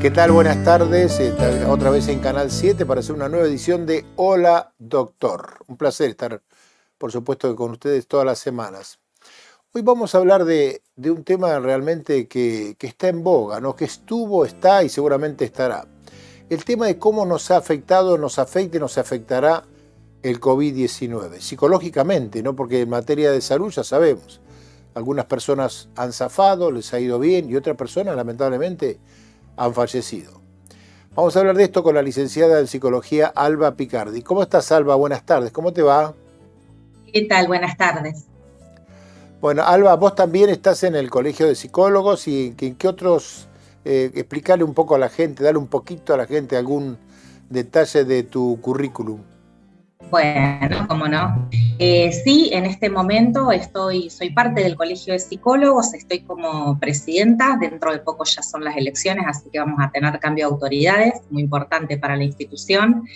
¿Qué tal? Buenas tardes. Otra vez en Canal 7 para hacer una nueva edición de Hola Doctor. Un placer estar, por supuesto, con ustedes todas las semanas. Hoy vamos a hablar de un tema realmente que está en boga, ¿no? Que estuvo, está y seguramente estará. El tema de cómo nos ha afectado, nos afecta y nos afectará el COVID-19. Psicológicamente, ¿no? Porque en materia de salud ya sabemos, algunas personas han zafado, les ha ido bien y otras personas, lamentablemente, han fallecido. Vamos a hablar de esto con la licenciada en psicología Alba Picardi. ¿Cómo estás, Alba? Buenas tardes. ¿Cómo te va? ¿Qué tal? Buenas tardes. Bueno, Alba, vos también estás en el Colegio de Psicólogos y ¿qué otros? Explicarle un poco a la gente, darle un poquito a la gente algún detalle de tu currículum. Bueno, cómo no. Sí, en este momento soy parte del Colegio de Psicólogos, estoy como presidenta, dentro de poco ya son las elecciones, así que vamos a tener cambio de autoridades, muy importante para la institución.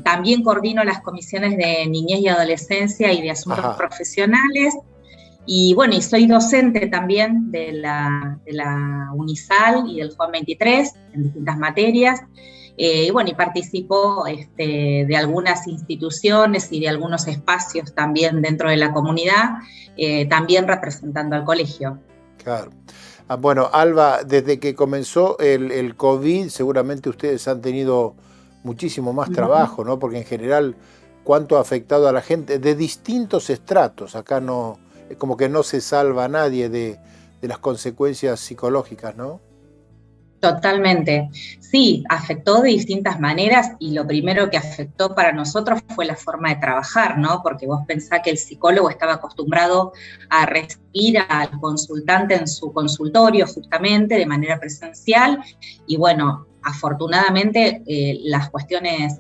También coordino las comisiones de niñez y adolescencia y de asuntos profesionales. Y bueno, y soy docente también de la UNISAL y del Juan 23 en distintas materias. Y bueno, y participo de algunas instituciones y de algunos espacios también dentro de la comunidad, también representando al colegio. Claro. Bueno, Alba, desde que comenzó el COVID, seguramente ustedes han tenido muchísimo más trabajo, ¿no? Porque en general, ¿cuánto ha afectado a la gente de distintos estratos? Acá no, como que no se salva a nadie de las consecuencias psicológicas, ¿no? Totalmente. Sí, afectó de distintas maneras y lo primero que afectó para nosotros fue la forma de trabajar, ¿no? Porque vos pensás que el psicólogo estaba acostumbrado a recibir al consultante en su consultorio justamente de manera presencial y bueno, afortunadamente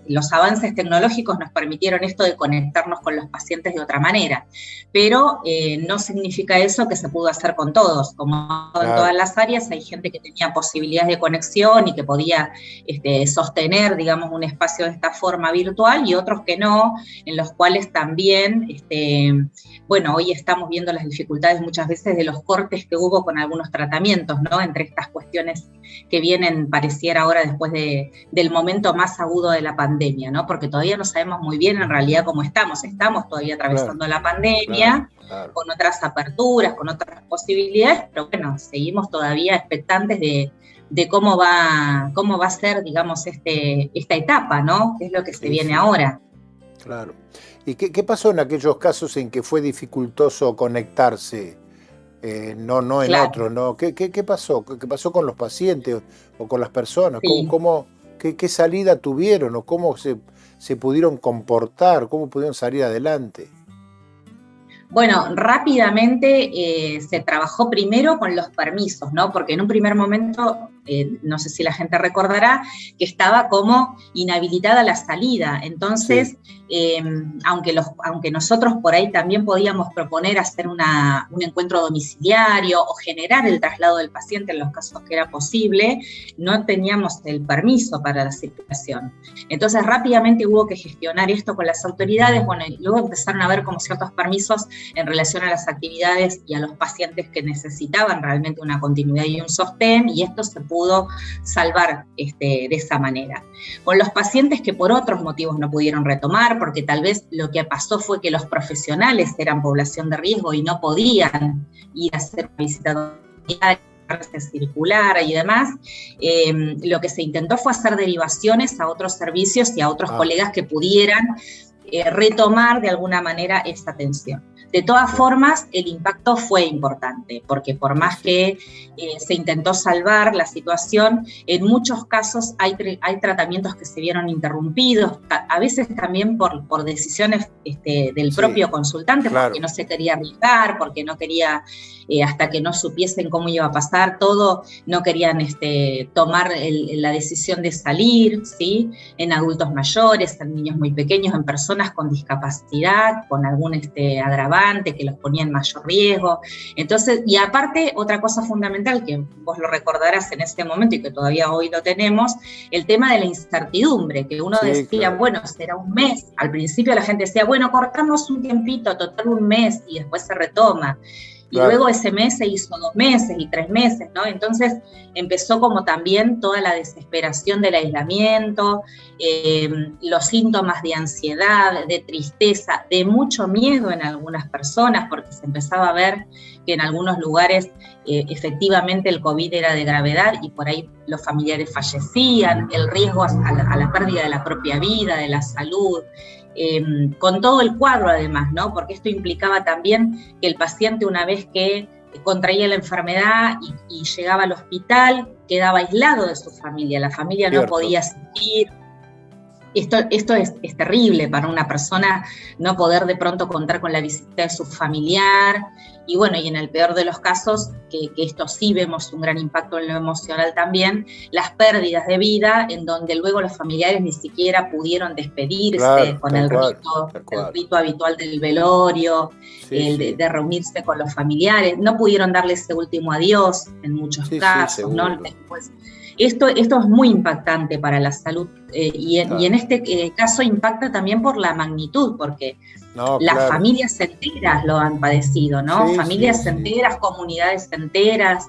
los avances tecnológicos nos permitieron esto de conectarnos con los pacientes de otra manera, pero no significa eso que se pudo hacer con todos, como en todas las áreas hay gente que tenía posibilidades de conexión y que podía sostener, digamos, un espacio de esta forma virtual y otros que no, en los cuales también, bueno, hoy estamos viendo las dificultades muchas veces de los cortes que hubo con algunos tratamientos, ¿no? Entre estas cuestiones que vienen, pareciera ahora después del momento más agudo de la pandemia, ¿no? Porque todavía no sabemos muy bien en realidad cómo estamos todavía atravesando la pandemia, con otras aperturas, con otras posibilidades, pero bueno, seguimos todavía expectantes de cómo va a ser, digamos, esta etapa, ¿no? ¿Qué es lo que se viene ahora? Claro. ¿Y qué pasó en aquellos casos en que fue dificultoso conectarse? No en otro, ¿no? ¿Qué pasó? ¿Qué pasó con los pacientes o con las personas? Sí. ¿Qué salida tuvieron o cómo se pudieron comportar? ¿Cómo pudieron salir adelante? Bueno, rápidamente se trabajó primero con los permisos, ¿no? Porque en un primer momento, no sé si la gente recordará, que estaba como inhabilitada la salida. Entonces, aunque nosotros por ahí también podíamos proponer hacer un encuentro domiciliario o generar el traslado del paciente en los casos que era posible, no teníamos el permiso para la circulación. Entonces, rápidamente hubo que gestionar esto con las autoridades, bueno, y luego empezaron a ver como ciertos permisos en relación a las actividades y a los pacientes que necesitaban realmente una continuidad y un sostén, y esto se pudo salvar de esa manera. Con los pacientes que por otros motivos no pudieron retomar, porque tal vez lo que pasó fue que los profesionales eran población de riesgo y no podían ir a hacer una visita domiciliaria, circular y demás, lo que se intentó fue hacer derivaciones a otros servicios y a otros colegas que pudieran retomar de alguna manera esta atención. De todas formas, el impacto fue importante, porque por más que se intentó salvar la situación, en muchos casos hay tratamientos que se vieron interrumpidos, a veces también por decisiones del propio consultante, porque no se quería arriesgar, porque no quería, hasta que no supiesen cómo iba a pasar todo, no querían tomar la decisión de salir, ¿sí? En adultos mayores, en niños muy pequeños, en personas con discapacidad, con algún agravante que los ponía en mayor riesgo. Entonces, y aparte, otra cosa fundamental que vos lo recordarás en ese momento y que todavía hoy lo tenemos, el tema de la incertidumbre, que uno decía, bueno, será un mes. Al principio la gente decía, bueno, cortamos un tiempito, total un mes, y después se retoma. y luego ese mes se hizo 2 meses y 3 meses, ¿no? Entonces empezó como también toda la desesperación del aislamiento, los síntomas de ansiedad, de tristeza, de mucho miedo en algunas personas, porque se empezaba a ver que en algunos lugares efectivamente el COVID era de gravedad y por ahí los familiares fallecían, el riesgo a la pérdida de la propia vida, de la salud, con todo el cuadro además, ¿no? Porque esto implicaba también que el paciente, una vez que contraía la enfermedad y llegaba al hospital, quedaba aislado de su familia, la familia no podía asistir. Esto es terrible para una persona, no poder de pronto contar con la visita de su familiar, y bueno, y en el peor de los casos, que esto sí vemos un gran impacto en lo emocional también, las pérdidas de vida, en donde luego los familiares ni siquiera pudieron despedirse con el rito habitual del velorio, de reunirse con los familiares, no pudieron darle ese último adiós en muchos casos, ¿no? Después, esto es muy impactante para la salud y en este caso impacta también por la magnitud, porque las familias enteras lo han padecido, ¿no? Familias enteras, comunidades enteras,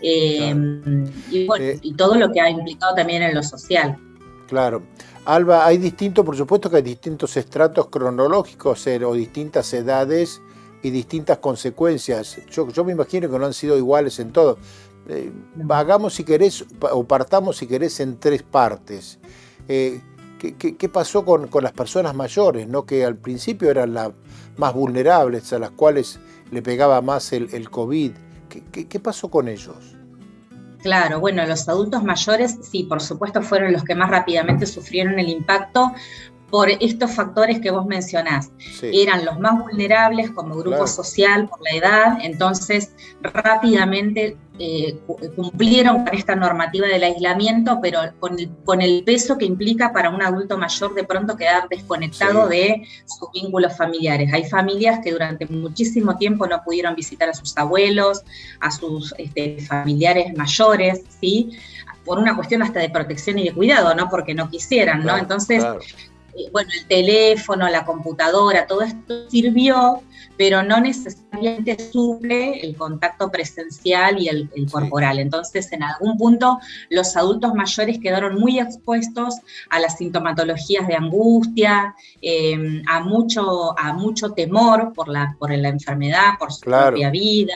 y bueno, y todo lo que ha implicado también en lo social. Claro. Alba, por supuesto que hay distintos estratos cronológicos o distintas edades y distintas consecuencias. Yo me imagino que no han sido iguales en todo. Hagamos, si querés, o partamos, si querés, en 3 partes. ¿Qué pasó con las personas mayores, ¿no? Que al principio eran las más vulnerables, a las cuales le pegaba más el COVID? ¿Qué pasó con ellos? Claro, bueno, los adultos mayores, sí, por supuesto, fueron los que más rápidamente sufrieron el impacto por estos factores que vos mencionás. Eran los más vulnerables como grupo social por la edad, entonces rápidamente cumplieron con esta normativa del aislamiento, pero con el peso que implica para un adulto mayor de pronto quedar desconectado de sus vínculos familiares. Hay familias que durante muchísimo tiempo no pudieron visitar a sus abuelos, a sus familiares mayores, ¿sí? Por una cuestión hasta de protección y de cuidado, no porque no quisieran, ¿no? Entonces, bueno, el teléfono, la computadora, todo esto sirvió, pero no necesariamente suple el contacto presencial y el corporal. Entonces, en algún punto, los adultos mayores quedaron muy expuestos a las sintomatologías de angustia, a mucho temor por la enfermedad, por su propia vida.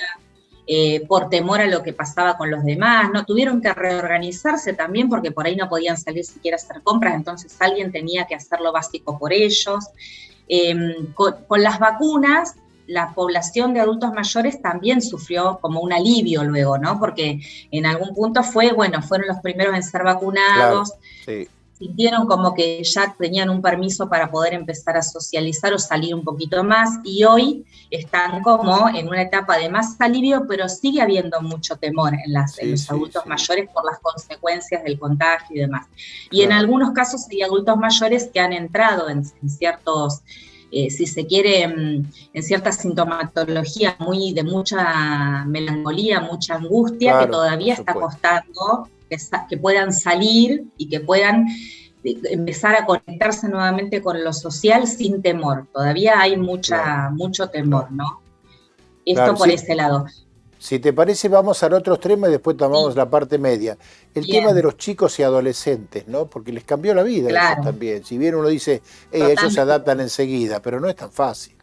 Por temor a lo que pasaba con los demás, ¿no? Tuvieron que reorganizarse también porque por ahí no podían salir siquiera a hacer compras, entonces alguien tenía que hacer lo básico por ellos. Con las vacunas, la población de adultos mayores también sufrió como un alivio luego, ¿no? Porque en algún punto fueron los primeros en ser vacunados, sintieron como que ya tenían un permiso para poder empezar a socializar o salir un poquito más, y hoy están como en una etapa de más alivio, pero sigue habiendo mucho temor en los adultos mayores por las consecuencias del contagio y demás. Y en algunos casos hay adultos mayores que han entrado en ciertos, si se quiere, en cierta sintomatología de mucha melancolía, mucha angustia, que todavía está costando que puedan salir y que puedan empezar a conectarse nuevamente con lo social sin temor. Todavía hay mucho temor, ¿no? Esto por ese lado. Si te parece, vamos al otro extremo y después tomamos la parte media. El tema de los chicos y adolescentes, ¿no? Porque les cambió la vida eso también. Si bien uno dice, ellos se adaptan enseguida, pero no es tan fácil.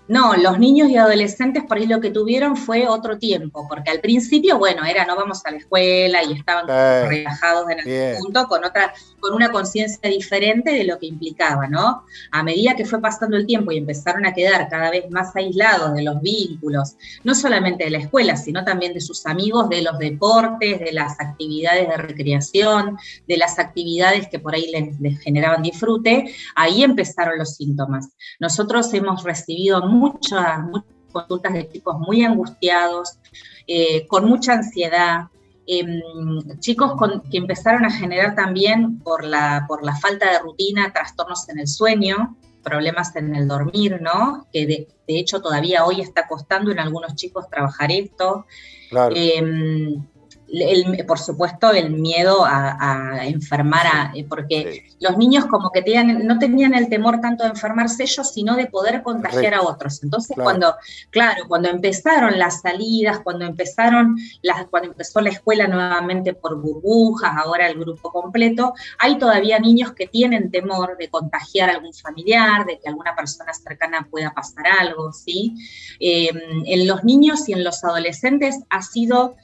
No, los niños y adolescentes por ahí lo que tuvieron fue otro tiempo, porque al principio, bueno, no vamos a la escuela y estaban relajados en algún punto con una conciencia diferente de lo que implicaba, ¿no? A medida que fue pasando el tiempo y empezaron a quedar cada vez más aislados de los vínculos, no solamente de la escuela, sino también de sus amigos, de los deportes, de las actividades de recreación, de las actividades que por ahí les generaban disfrute, ahí empezaron los síntomas. Nosotros hemos recibido muchas consultas de chicos muy angustiados, con mucha ansiedad, chicos que empezaron a generar también por la falta de rutina, trastornos en el sueño, problemas en el dormir, ¿no? Que de hecho todavía hoy está costando en algunos chicos trabajar esto. Por supuesto, el miedo a enfermar, porque Sí, los niños como que no tenían el temor tanto de enfermarse ellos, sino de poder contagiar a correcto, otros. Entonces, claro, cuando empezaron las salidas, cuando empezó la escuela nuevamente por burbujas, ahora el grupo completo, hay todavía niños que tienen temor de contagiar a algún familiar, de que alguna persona cercana pueda pasar algo, ¿sí? En los niños y en los adolescentes han sido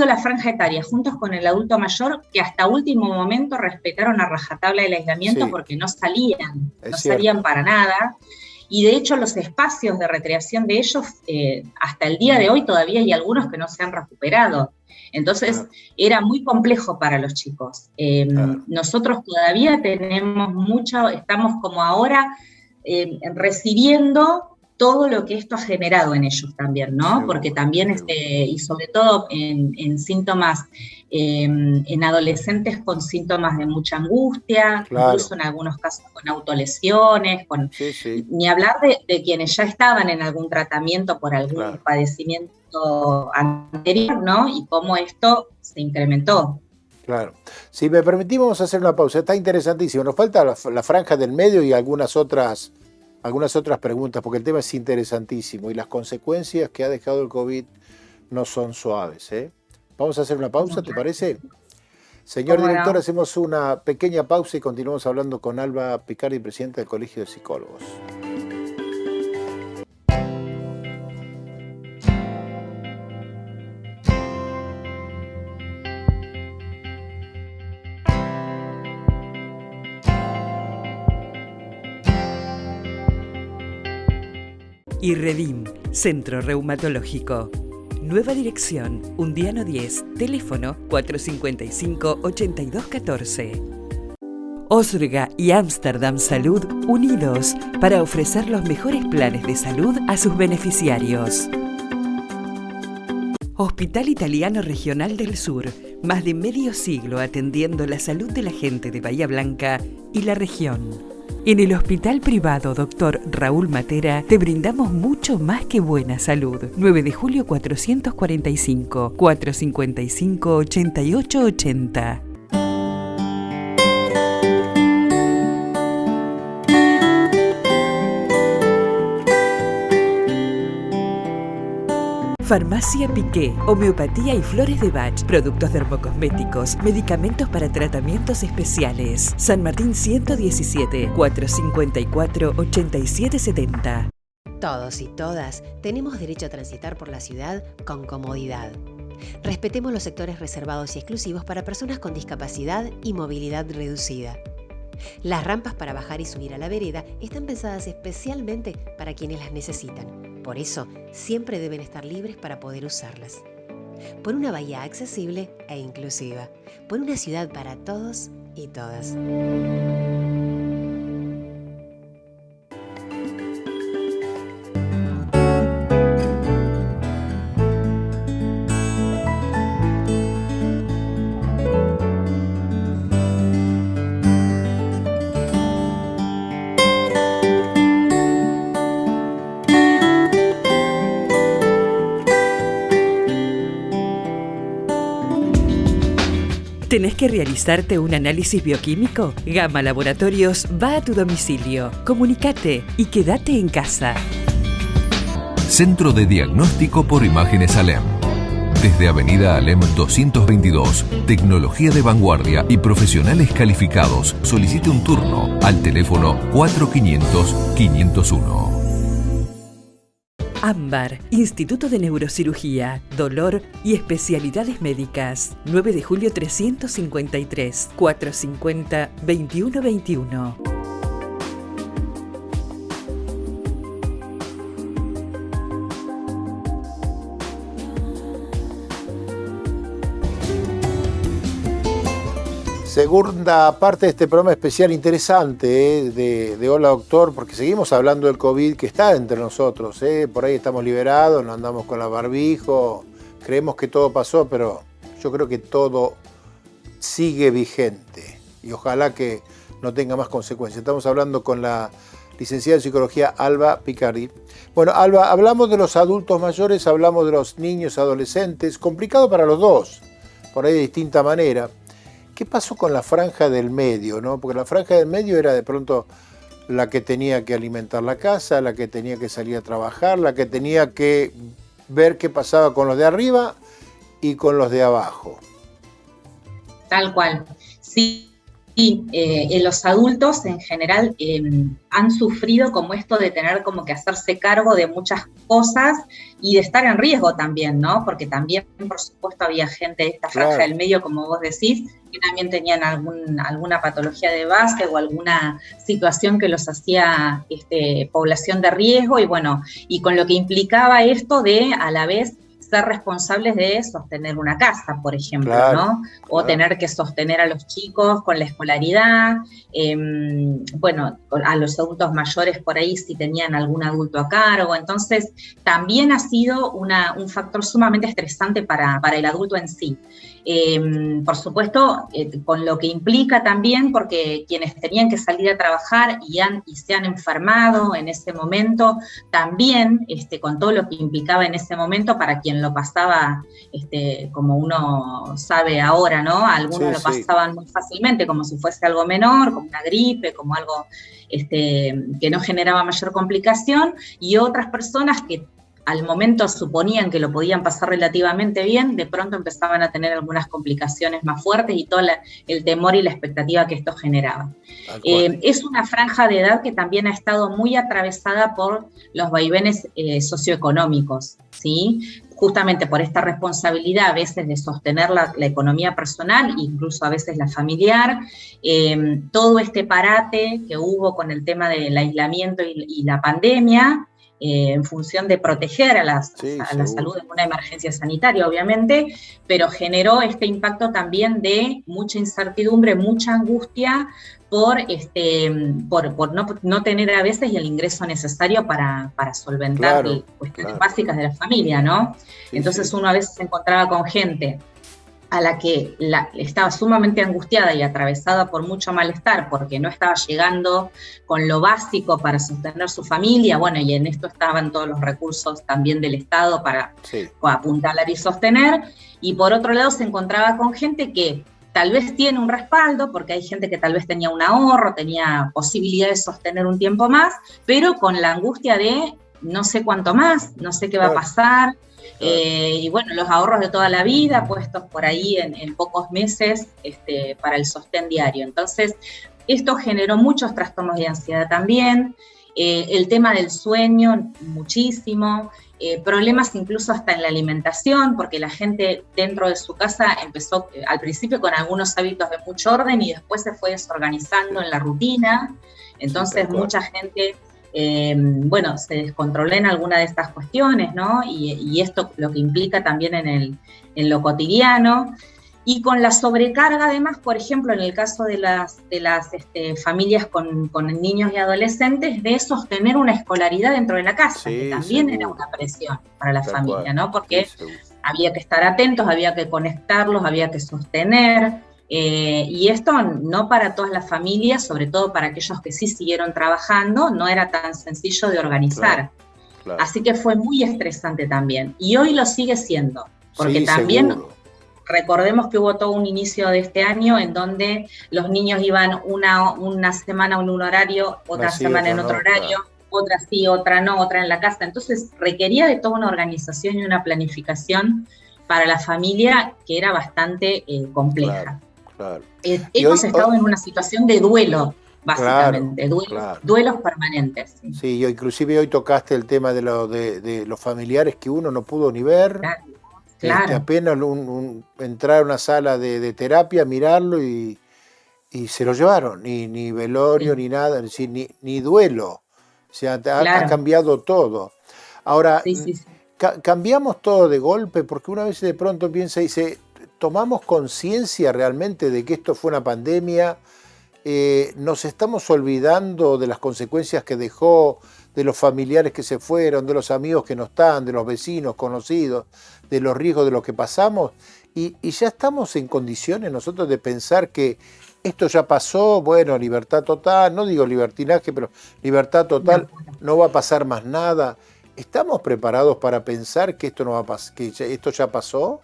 la franja etaria, juntos con el adulto mayor, que hasta último momento respetaron a rajatabla el aislamiento sí, porque no es salían cierto, para nada. Y de hecho los espacios de recreación de ellos, hasta el día de hoy todavía hay algunos que no se han recuperado. Entonces claro, era muy complejo para los chicos. claro, Nosotros todavía estamos como ahora recibiendo todo lo que esto ha generado en ellos también, ¿no? Porque seguro, también, seguro, y sobre todo en síntomas, en adolescentes con síntomas de mucha angustia, claro, incluso en algunos casos con autolesiones, sí, sí, ni hablar de quienes ya estaban en algún tratamiento por algún claro. padecimiento anterior, ¿no? Y cómo esto se incrementó. Claro. Si me permitimos, vamos a hacer una pausa. Está interesantísimo. Nos falta la franja del medio y algunas otras preguntas, porque el tema es interesantísimo y las consecuencias que ha dejado el COVID no son suaves, ¿eh? Vamos a hacer una pausa, ¿te parece? Señor ¿Cómo director, no? hacemos una pequeña pausa y continuamos hablando con Alba Picardi, presidenta del Colegio de Psicólogos. IRREDIM, Centro Reumatológico. Nueva dirección, Undiano 10, teléfono 455-8214. Osrga y Amsterdam Salud unidos para ofrecer los mejores planes de salud a sus beneficiarios. Hospital Italiano Regional del Sur, más de medio siglo atendiendo la salud de la gente de Bahía Blanca y la región. En el Hospital Privado Dr. Raúl Matera te brindamos mucho más que buena salud. 9 de julio 445, 455-8880. Farmacia Piqué, homeopatía y flores de Bach, productos dermocosméticos, medicamentos para tratamientos especiales. San Martín 117, 454-8770. Todos y todas tenemos derecho a transitar por la ciudad con comodidad. Respetemos los sectores reservados y exclusivos para personas con discapacidad y movilidad reducida. Las rampas para bajar y subir a la vereda están pensadas especialmente para quienes las necesitan. Por eso, siempre deben estar libres para poder usarlas. Por una bahía accesible e inclusiva. Por una ciudad para todos y todas. ¿Tenés que realizarte un análisis bioquímico? Gama Laboratorios va a tu domicilio. Comunicate y quédate en casa. Centro de Diagnóstico por Imágenes Alem. Desde Avenida Alem 222, tecnología de vanguardia y profesionales calificados. Solicite un turno al teléfono 4500-501. AMBAR, Instituto de Neurocirugía, Dolor y Especialidades Médicas. 9 de julio 353, 450-2121. Segunda parte de este programa especial interesante de Hola Doctor, porque seguimos hablando del COVID que está entre nosotros. Por ahí estamos liberados, no andamos con la barbijo, creemos que todo pasó, pero yo creo que todo sigue vigente y ojalá que no tenga más consecuencias. Estamos hablando con la licenciada en psicología Alba Picardi. Bueno, Alba, hablamos de los adultos mayores, hablamos de los niños, adolescentes, complicado para los dos, por ahí de distinta manera. ¿Qué pasó con la franja del medio, no? Porque la franja del medio era de pronto la que tenía que alimentar la casa, la que tenía que salir a trabajar, la que tenía que ver qué pasaba con los de arriba y con los de abajo. Tal cual. Sí, los adultos en general han sufrido como esto de tener como que hacerse cargo de muchas cosas y de estar en riesgo también, ¿no? Porque también, por supuesto, había gente de esta franja del medio, como vos decís, que también tenían alguna patología de base o alguna situación que los hacía población de riesgo, y bueno, y con lo que implicaba esto de, a la vez, ser responsables de sostener una casa, por ejemplo, claro, ¿no? O tener que sostener a los chicos con la escolaridad, bueno, a los adultos mayores por ahí si tenían algún adulto a cargo. Entonces, también ha sido un factor sumamente estresante para el adulto en sí. Por supuesto, con lo que implica también, porque quienes tenían que salir a trabajar y se han enfermado en ese momento, también con todo lo que implicaba en ese momento para quien lo pasaba, como uno sabe ahora, ¿no? Algunos lo pasaban muy fácilmente, como si fuese algo menor, como una gripe, como algo que no generaba mayor complicación, y otras personas que al momento suponían que lo podían pasar relativamente bien, de pronto empezaban a tener algunas complicaciones más fuertes y todo el temor y la expectativa que esto generaba. Es una franja de edad que también ha estado muy atravesada por los vaivenes socioeconómicos, ¿sí? Justamente por esta responsabilidad a veces de sostener la economía personal, incluso a veces la familiar, todo este parate que hubo con el tema del aislamiento y la pandemia, en función de proteger a la salud en una emergencia sanitaria, obviamente, pero generó este impacto también de mucha incertidumbre, mucha angustia por no tener a veces el ingreso necesario para solventar cuestiones básicas de la familia, ¿no? Entonces uno a veces se encontraba con gente a la que estaba sumamente angustiada y atravesada por mucho malestar porque no estaba llegando con lo básico para sostener su familia, bueno, y en esto estaban todos los recursos también del Estado para apuntalar y sostener, y por otro lado se encontraba con gente que tal vez tiene un respaldo, porque hay gente que tal vez tenía un ahorro, tenía posibilidad de sostener un tiempo más, pero con la angustia de no sé cuánto más, no sé qué va a pasar, y bueno, los ahorros de toda la vida puestos por ahí en pocos meses para el sostén diario. Entonces, esto generó muchos trastornos de ansiedad también, el tema del sueño muchísimo, problemas incluso hasta en la alimentación, porque la gente dentro de su casa empezó al principio con algunos hábitos de mucho orden y después se fue desorganizando en la rutina. Entonces mucha gente bueno, se descontroló en alguna de estas cuestiones, ¿no? Y esto lo que implica también en lo cotidiano. Y con la sobrecarga, además, por ejemplo, en el caso de las familias con niños y adolescentes, de sostener una escolaridad dentro de la casa, que también era una presión para la familia, ¿no? Porque había que estar atentos, había que conectarlos, había que sostener. Y esto no para todas las familias, sobre todo para aquellos que sí siguieron trabajando, no era tan sencillo de organizar. Así que fue muy estresante también. Y hoy lo sigue siendo, porque también recordemos que hubo todo un inicio de este año en donde los niños iban una semana en un horario, otra semana en otro horario, otra sí, otra no, otra en la casa. Entonces requería de toda una organización y una planificación para la familia que era bastante compleja. Hemos estado en una situación de duelo, básicamente, duelos permanentes. Sí, yo inclusive hoy tocaste el tema de los familiares que uno no pudo ni ver. Apenas entrar a una sala de terapia, mirarlo y se lo llevaron, ni velorio, ni nada, es decir, ni duelo. O sea, ha cambiado todo. Ahora, cambiamos todo de golpe, porque una vez de pronto piensa y dice, ¿tomamos conciencia realmente de que esto fue una pandemia? ¿Nos estamos olvidando de las consecuencias que dejó, de los familiares que se fueron, de los amigos que no están, de los vecinos, conocidos, de los riesgos de lo que pasamos? Y ya estamos en condiciones nosotros de pensar que esto ya pasó, bueno, libertad total, no digo libertinaje, pero libertad total, no va a pasar más nada. ¿Estamos preparados para pensar que esto no va a que esto ya pasó?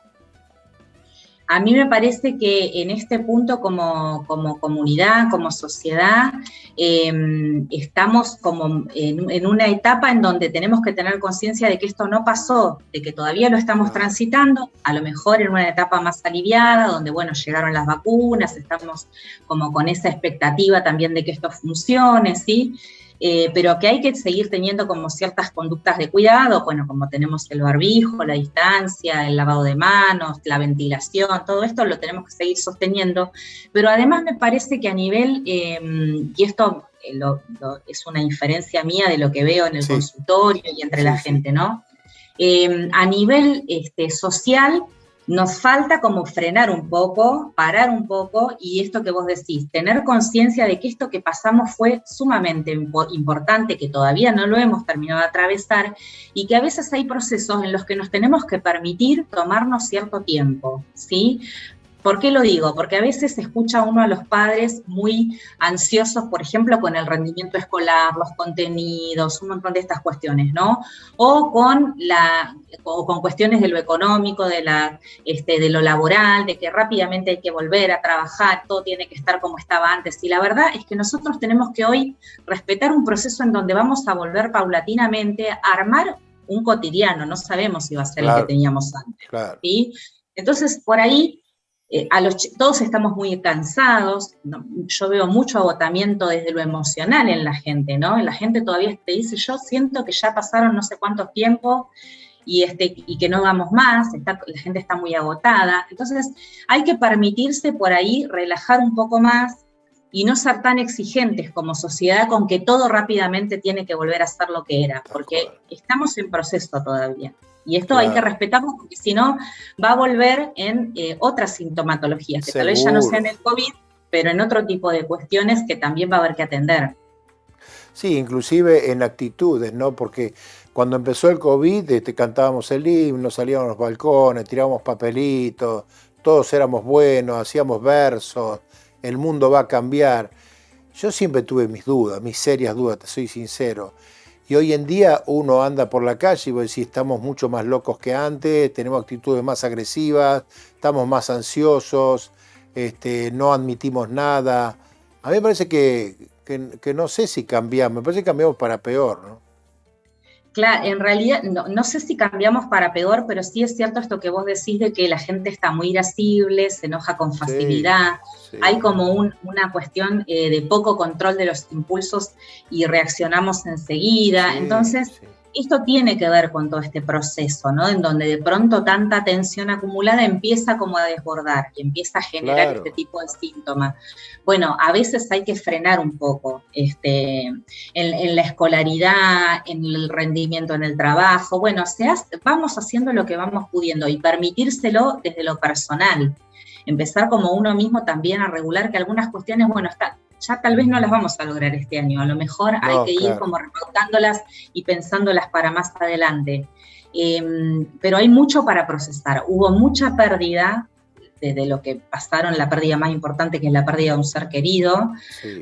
A mí me parece que en este punto como comunidad, como sociedad, estamos como en una etapa en donde tenemos que tener conciencia de que esto no pasó, de que todavía lo estamos transitando, a lo mejor en una etapa más aliviada, donde, bueno, llegaron las vacunas, estamos como con esa expectativa también de que esto funcione, ¿sí? Pero que hay que seguir teniendo como ciertas conductas de cuidado, bueno, como tenemos el barbijo, la distancia, el lavado de manos, la ventilación, todo esto lo tenemos que seguir sosteniendo, pero además me parece que a nivel, y esto es una inferencia mía de lo que veo en el consultorio y entre la gente, ¿no? A nivel social, nos falta como frenar un poco, parar un poco, y esto que vos decís, tener conciencia de que esto que pasamos fue sumamente importante, que todavía no lo hemos terminado de atravesar, y que a veces hay procesos en los que nos tenemos que permitir tomarnos cierto tiempo, ¿sí? ¿Por qué lo digo? Porque a veces se escucha uno a los padres muy ansiosos, por ejemplo, con el rendimiento escolar, los contenidos, un montón de estas cuestiones, ¿no? O con cuestiones de lo económico, de lo laboral, de que rápidamente hay que volver a trabajar, todo tiene que estar como estaba antes. Y la verdad es que nosotros tenemos que hoy respetar un proceso en donde vamos a volver paulatinamente a armar un cotidiano, no sabemos si va a ser el que teníamos antes, ¿sí? Entonces, por ahí, todos estamos muy cansados, ¿no? Yo veo mucho agotamiento desde lo emocional en la gente, ¿no? La gente todavía te dice, yo siento que ya pasaron no sé cuántos tiempos y que no vamos más, la gente está muy agotada. Entonces hay que permitirse por ahí relajar un poco más y no ser tan exigentes como sociedad con que todo rápidamente tiene que volver a ser lo que era, porque estamos en proceso todavía. Y esto hay que respetarlo porque si no va a volver en otras sintomatologías, que tal vez ya no sean el COVID, pero en otro tipo de cuestiones que también va a haber que atender. Sí, inclusive en actitudes, ¿no? Porque cuando empezó el COVID cantábamos el himno, salíamos a los balcones, tirábamos papelitos, todos éramos buenos, hacíamos versos, el mundo va a cambiar. Yo siempre tuve mis dudas, mis serias dudas, te soy sincero. Y hoy en día uno anda por la calle y vos decís, estamos mucho más locos que antes, tenemos actitudes más agresivas, estamos más ansiosos, no admitimos nada. A mí me parece que no sé si cambiamos, me parece que cambiamos para peor, ¿no? Claro, en realidad, no sé si cambiamos para peor, pero sí es cierto esto que vos decís de que la gente está muy irascible, se enoja con facilidad, hay como una cuestión de poco control de los impulsos y reaccionamos enseguida, entonces esto tiene que ver con todo este proceso, ¿no? En donde de pronto tanta tensión acumulada empieza como a desbordar y empieza a generar este tipo de síntomas. Bueno, a veces hay que frenar un poco en la escolaridad, en el rendimiento en el trabajo. Bueno, vamos haciendo lo que vamos pudiendo y permitírselo desde lo personal. Empezar como uno mismo también a regular que algunas cuestiones, bueno, ya tal vez no las vamos a lograr este año, a lo mejor hay que ir como repautándolas y pensándolas para más adelante. Pero hay mucho para procesar. Hubo mucha pérdida de lo que pasaron, la pérdida más importante que es la pérdida de un ser querido,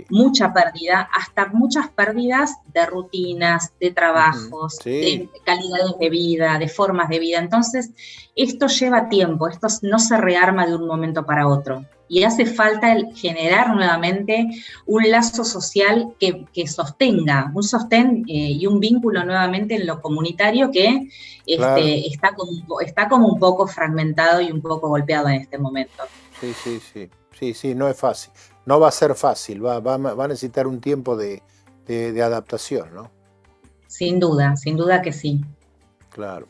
mucha pérdida, hasta muchas pérdidas de rutinas, de trabajos, de calidades de vida, de formas de vida. Entonces, esto lleva tiempo, esto no se rearma de un momento para otro. Y hace falta generar nuevamente un lazo social que sostenga, un sostén y un vínculo nuevamente en lo comunitario que está como un poco fragmentado y un poco golpeado en este momento. Sí, no es fácil. No va a ser fácil, va a necesitar un tiempo de adaptación, ¿no? Sin duda que sí. Claro.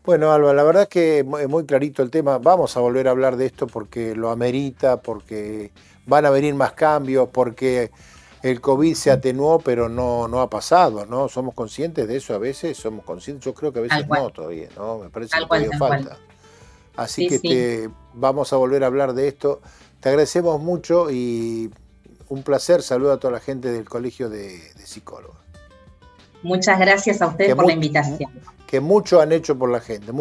Bueno, Alba, la verdad que es muy clarito el tema. Vamos a volver a hablar de esto porque lo amerita, porque van a venir más cambios, porque el COVID se atenuó, pero no ha pasado, ¿no? ¿Somos conscientes de eso a veces? ¿Somos conscientes? Yo creo que a veces no todavía, ¿no? Me parece que todavía falta. Así que vamos a volver a hablar de esto. Te agradecemos mucho y un placer. Saludo a toda la gente del Colegio de Psicólogos. Muchas gracias a ustedes por la invitación. Que mucho han hecho por la gente,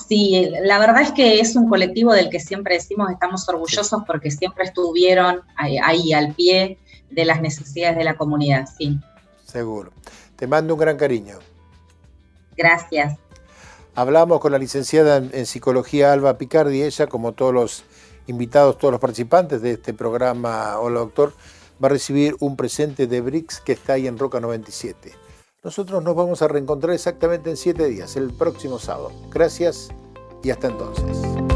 Sí, la verdad es que es un colectivo del que siempre decimos estamos orgullosos porque siempre estuvieron ahí al pie de las necesidades de la comunidad, sí. Seguro. Te mando un gran cariño. Gracias. Hablamos con la licenciada en psicología Alba Picardi. Ella, como todos los invitados, todos los participantes de este programa Hola Doctor, va a recibir un presente de Brix que está ahí en Roca 97. Nosotros nos vamos a reencontrar exactamente en 7 días, el próximo sábado. Gracias y hasta entonces.